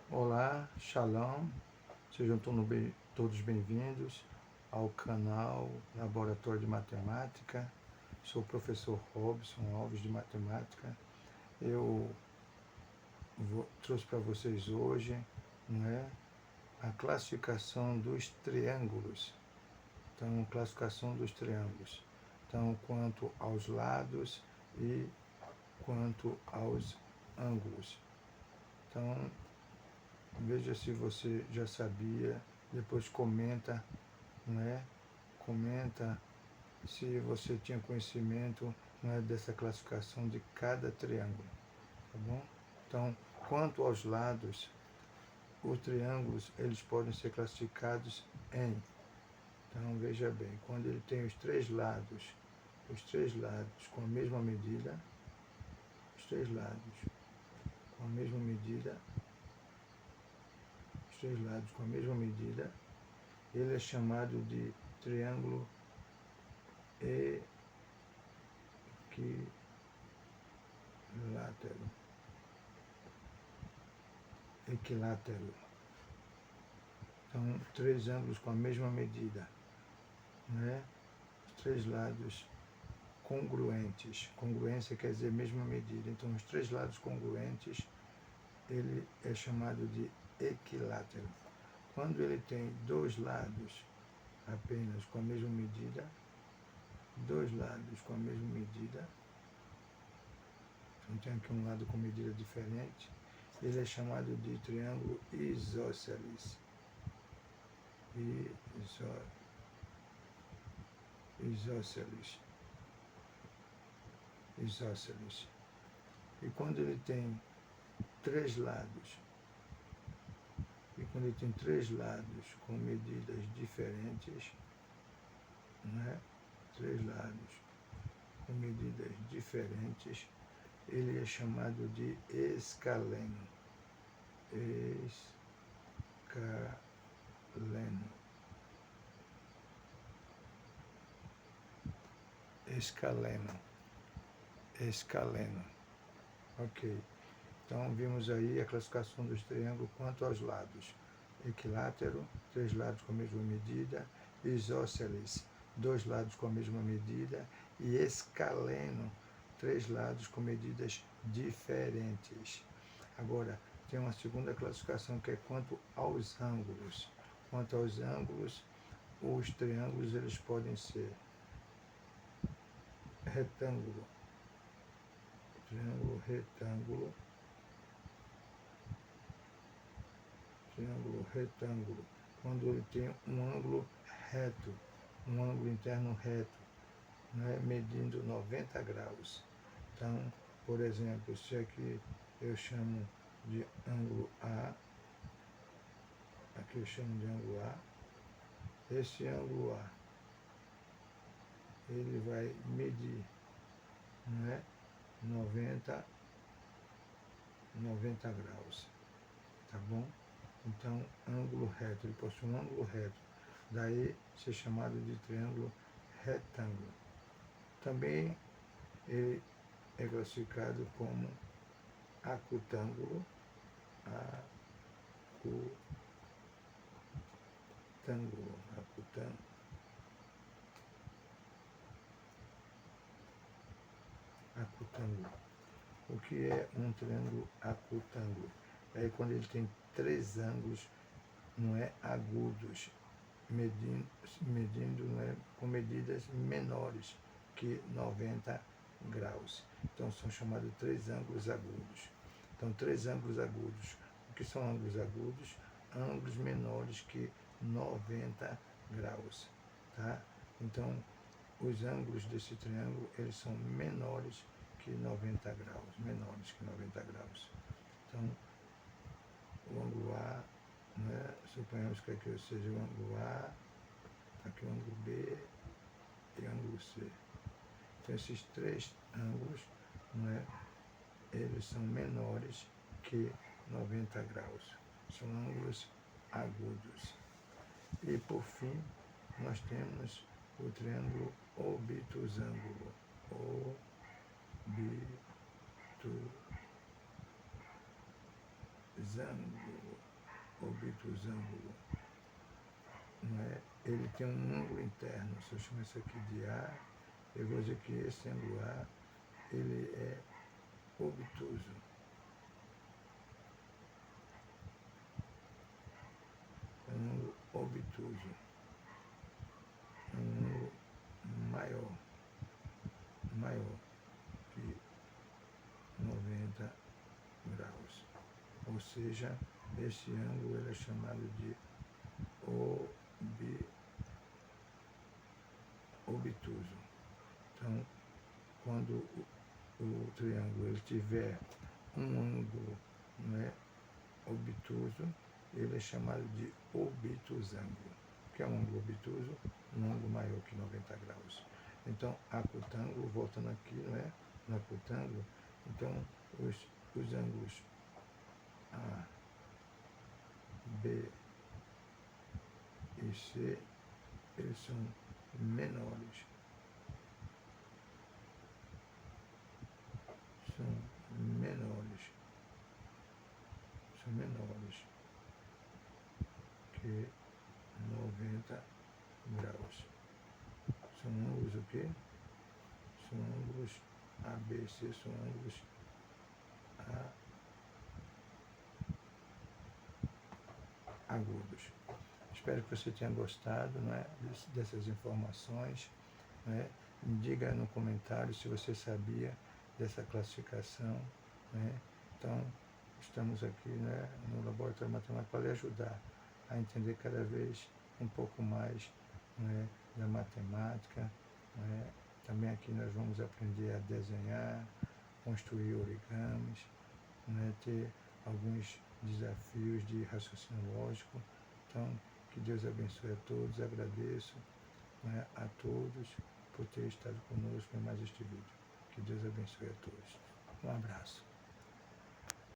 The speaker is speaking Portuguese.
Olá, Shalom, sejam todos bem-vindos ao canal Laboratório de Matemática. Sou o professor Robson Alves de Matemática. Eu trouxe para vocês hoje, a classificação dos triângulos. Então, classificação dos triângulos. Então, quanto aos lados e quanto aos ângulos. Então, veja se você já sabia, depois comenta, Comenta se você tinha conhecimento, dessa classificação de cada triângulo, tá bom? Então, quanto aos lados, os triângulos, eles podem ser classificados em, então veja bem, quando ele tem os três lados com a mesma medida, os três lados com a mesma medida, ele é chamado de triângulo equilátero. Então, três ângulos com a mesma medida, Os três lados congruentes. Congruência quer dizer mesma medida. Então, os três lados congruentes, ele é chamado de equilátero. Quando ele tem dois lados apenas com a mesma medida, então tem aqui um lado com medida diferente, ele é chamado de triângulo isósceles. Isósceles. E quando ele tem três lados, com medidas diferentes, ele é chamado de escaleno. Escaleno. Ok. Então, vimos aí a classificação dos triângulos quanto aos lados. Equilátero, três lados com a mesma medida. Isósceles, dois lados com a mesma medida. E escaleno, três lados com medidas diferentes. Agora, tem uma segunda classificação que é quanto aos ângulos. Quanto aos ângulos, os triângulos eles podem ser triângulo retângulo, quando ele tem um ângulo reto, um ângulo interno reto, medindo 90 graus. Então, por exemplo, se aqui eu chamo de ângulo A, esse ângulo A, ele vai medir, 90 graus, tá bom? Então, ângulo reto, ele possui um ângulo reto, daí ser chamado de triângulo retângulo. Também ele é classificado como acutângulo, acutângulo. O que é um triângulo acutângulo? É quando ele tem três ângulos, agudos, medindo com medidas menores que 90 graus. Então, são chamados três ângulos agudos. Então, três ângulos agudos. O que são ângulos agudos? Ângulos menores que 90 graus. Tá? Então, os ângulos desse triângulo, eles são menores que 90 graus. Então, o ângulo A, suponhamos que aqui seja o ângulo A, aqui o ângulo B e o ângulo C. Então, esses três ângulos, eles são menores que 90 graus. São ângulos agudos. E, por fim, nós temos o triângulo obtusângulo. obtusângulo, não é? Ele tem um ângulo interno, se eu chamo isso aqui de A, eu vou dizer que esse ângulo A, ele é obtuso. É um ângulo obtuso, é um ângulo maior que 90 graus. Ou seja, esse ângulo ele é chamado de obtuso. Então, quando o triângulo ele tiver um ângulo, não é, obtuso, ele é chamado de obtusângulo. O que é um ângulo obtuso? Um ângulo maior que 90 graus. Então, acutângulo, voltando aqui, não é? No acutângulo, então os ângulos A, B e C, eles são menores. São menores que 90 graus. São ângulos o quê? São ângulos ABC, são ângulos agudos. Espero que você tenha gostado, não é, dessas informações. Não é? Me diga no comentário se você sabia dessa classificação. Né? Então, estamos aqui, né, no Laboratório Matemático para lhe ajudar a entender cada vez um pouco mais, né, da matemática. Né? Também aqui nós vamos aprender a desenhar, construir origamis, né, ter alguns desafios de raciocínio lógico. Então, que Deus abençoe a todos. Agradeço, né, a todos por ter estado conosco em mais este vídeo. Que Deus abençoe a todos. Um abraço.